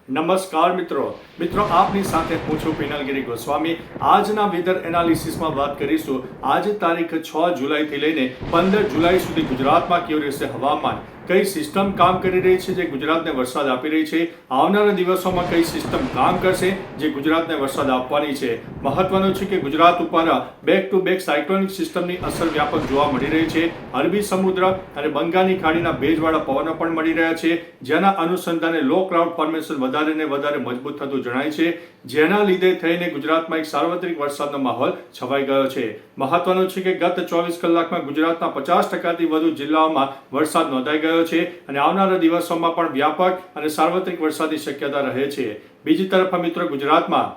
નમસ્કાર મિત્રો આપની સાથે હું છું પિનલગીરી ગોસ્વામી। આજના વેધર એનાલિસિસમાં વાત કરીશું। આજે તારીખ 6 જુલાઈથી લઈને 15 જુલાઈ સુધી ગુજરાતમાં કેવું રહેશે હવામાન, કઈ સિસ્ટમ કામ કરી રહી છે જે ગુજરાતને વરસાદ આપી રહી છે, આવનારા દિવસોમાં કઈ સિસ્ટમ કામ કરશે જે ગુજરાતને વરસાદ આપવાની છે। મહત્વનું છે કે ગુજરાત ઉપર બેક ટુ બેક સાયક્લોનિક સિસ્ટમની અસર વ્યાપક જોવા મળી રહી છે। અરબી સમુદ્ર અને બંગાળની ખાડીના ભેજવાળા પવનો પણ મળી રહ્યા છે, જેના અનુસંધાને લો ક્લાઉડ ફોર્મેશન વધારે ને વધારે મજબૂત થતું જણાય છે, જેના લીધે થઈને ગુજરાતમાં એક સાર્વત્રિક વરસાદનો માહોલ છવાઈ ગયો છે। મહત્વનું છે કે ગત 24 કલાકમાં ગુજરાતના 50%થી વધુ જિલ્લાઓમાં વરસાદ નોંધાઈ ગયો છે અને આવનારા દિવસોમાં પણ વ્યાપક અને સાર્વત્રિક વરસાદની શક્યતા રહે છે। બીજી તરફ મિત્રો ગુજરાતમાં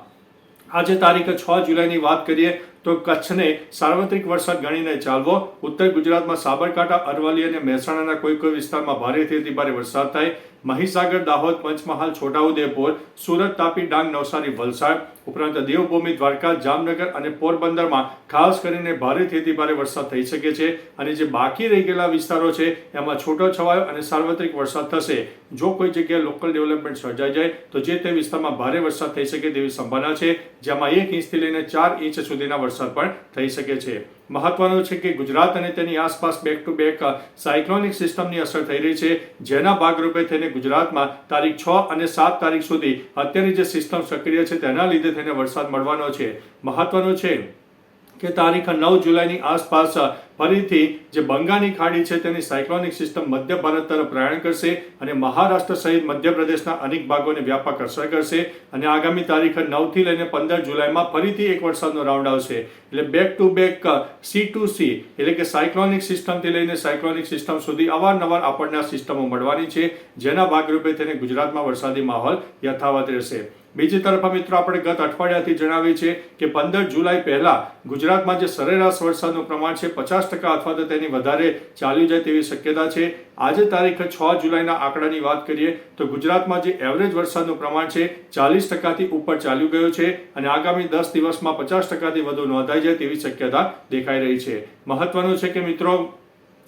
આજે તારીખ 6 જુલાઈની વાત કરીએ તો કચ્છને સાર્વત્રિક વરસાદ ગણીને ચાલવો। ઉત્તર ગુજરાતમાં સાબરકાંઠા, અરવલ્લી અને મહેસાણાના કોઈ વિસ્તારમાં ભારેથી ભારે વરસાદ થાય। મહીસાગર, દાહોદ, પંચમહાલ, છોટાઉદેપુર, સુરત, તાપી, ડાંગ, નવસારી, વલસાડ ઉપરાંત દેવભૂમિ, દ્વારકા, જામનગર અને પોરબંદરમાં ખાસ કરીને ભારેથી ભારે વરસાદ થઈ શકે છે અને જે બાકી રહી ગયેલા વિસ્તારો છે એમાં છૂટોછવાયો અને સાર્વત્રિક વરસાદ થશે। જો કોઈ જગ્યાએ લોકલ ડેવલપમેન્ટ સર્જાઈ જાય તો જે તે વિસ્તારમાં ભારે વરસાદ થઈ શકે તેવી સંભાવના છે, જેમાં 1 ઇંચથી લઈને 4 ઇંચ સુધીના વરસાદ પણ થઈ શકે છે। મહત્વનું છે કે ગુજરાત અને તેની આસપાસ બેક ટુ બેક સાયક્લોનિક સિસ્ટમની અસર થઈ રહી છે, જેના ભાગરૂપે થઈને ગુજરાતમાં તારીખ 6 અને 7 તારીખ સુધી અત્યારની જે સિસ્ટમ સક્રિય છે તેના લીધે થઈને વરસાદ મળવાનો છે। મહત્વનું છે કે તારીખ 9 જુલાઈની આસપાસ ફરીથી જે બંગાળની ખાડી છે તેની સાયક્લોનિક સિસ્ટમ મધ્ય ભારત તરફ પ્રયાણ કરશે અને મહારાષ્ટ્ર સહિત મધ્યપ્રદેશના અનેક ભાગોને વ્યાપક અસર કરશે અને આગામી તારીખ 9 થી લઈને 15 જુલાઈમાં ફરીથી એક વરસાદનો રાઉન્ડ આવશે। એટલે back to back sea to sea એટલે કે સાયક્લોનિક સિસ્ટમથી લઈને સાયક્લોનિક સિસ્ટમ સુધી અવારનવાર આપણને આ સિસ્ટમો મળવાની છે, જેના ભાગરૂપે તેને ગુજરાતમાં વરસાદી માહોલ યથાવત રહેશે। બીજી તરફ મિત્રો આપણે ગત અઠવાડિયાથી જણાવી છે કે 15 જુલાઈ પહેલા ગુજરાતમાં જે સરેરાશ વરસાદનું પ્રમાણ છે 50% અથવા તો તેની વધારે ચાલી જાય તેવી શક્યતા છે। આજે તારીખ 6 જુલાઈના આંકડાની વાત કરીએ તો ગુજરાતમાં જે એવરેજ વરસાદનું પ્રમાણ છે 40%થી ઉપર ચાલ્યું ગયું છે અને આગામી 10 દિવસમાં 50%થી વધુ નોંધાઈ જાય તેવી શક્યતા દેખાઈ રહી છે। મહત્વનું છે કે મિત્રો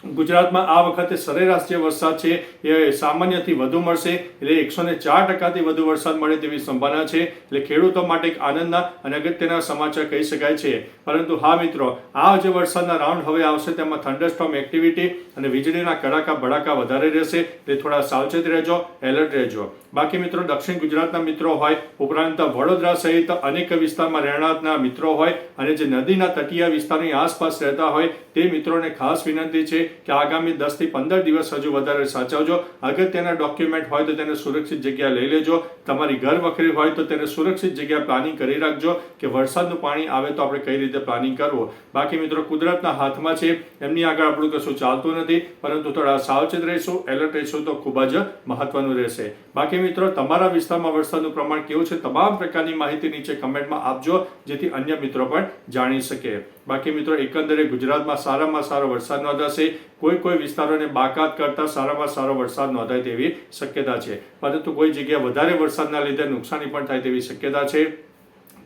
ગુજરાતમાં આ વખતે સરેરાશ જે વરસાદ છે એ સામાન્યથી વધુ મળશે, એટલે 104%થી વધુ વરસાદ મળે તેવી સંભાવના છે। એટલે ખેડૂતો માટે એક આનંદના અને અગત્યના સમાચાર કહી શકાય છે। પરંતુ હા મિત્રો, આ જે વરસાદના રાઉન્ડ હવે આવશે તેમાં થંડરસ્ટોર્મ એક્ટિવિટી અને વીજળીના કડાકા ભડાકા વધારે રહેશે, એટલે થોડા સાવચેત રહેજો, એલર્ટ રહેજો। બાકી મિત્રો દક્ષિણ ગુજરાતના મિત્રો હોય ઉપરાંત વડોદરા સહિત અનેક વિસ્તારમાં રહેણાંકના મિત્રો હોય અને જે નદીના તટીય વિસ્તારની આસપાસ રહેતા હોય તે મિત્રોને ખાસ વિનંતી છે કે આગામી 10 થી 15 દિવસ હજુ વધારે સાચવજો। અગત્યના ડોક્યુમેન્ટ હોય તો તેને સુરક્ષિત જગ્યાએ લઈ લેજો, તમારી ઘર વખરી હોય તો તેને સુરક્ષિત જગ્યાએ પ્લાનિંગ કરી રાખજો કે વરસાદનું પાણી આવે તો આપણે કઈ રીતે પ્લાનિંગ કરવું। બાકી મિત્રો કુદરતના હાથમાં છે, એમની આગળ આપણું કશું ચાલતું નથી, પરંતુ થોડા સાવચેત રહીશું, એલર્ટ રહીશું તો ખૂબ જ મહત્વનું રહેશે। બાકી મિત્રો તમારા વિસ્તારમાં વરસાદનું પ્રમાણ કેવું છે તમામ પ્રકારની માહિતી નીચે કમેન્ટમાં આપજો, જેથી અન્ય મિત્રો પણ જાણી શકે। બાકી મિત્રો એકંદરે ગુજરાતમાં સારામાં સારો વરસાદ નોંધાશે, કોઈ વિસ્તારોને બાકાત કરતા સારામાં સારો વરસાદ નોંધાય તેવી શક્યતા છે, પરંતુ કોઈ જગ્યાએ વધારે વરસાદના લીધે નુકસાની પણ થાય તેવી શક્યતા છે,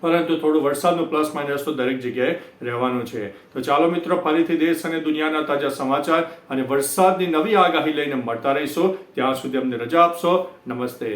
પરંતુ થોડું વરસાદનું પ્લસ માઇનસ તો દરેક જગ્યાએ રહેવાનું છે। તો ચાલો મિત્રો ફરીથી દેશ અને દુનિયાના તાજા સમાચાર અને વરસાદની નવી આગાહી લઈને મળતા રહીશું। ત્યાં સુધી અમને રજા આપશો। નમસ્તે।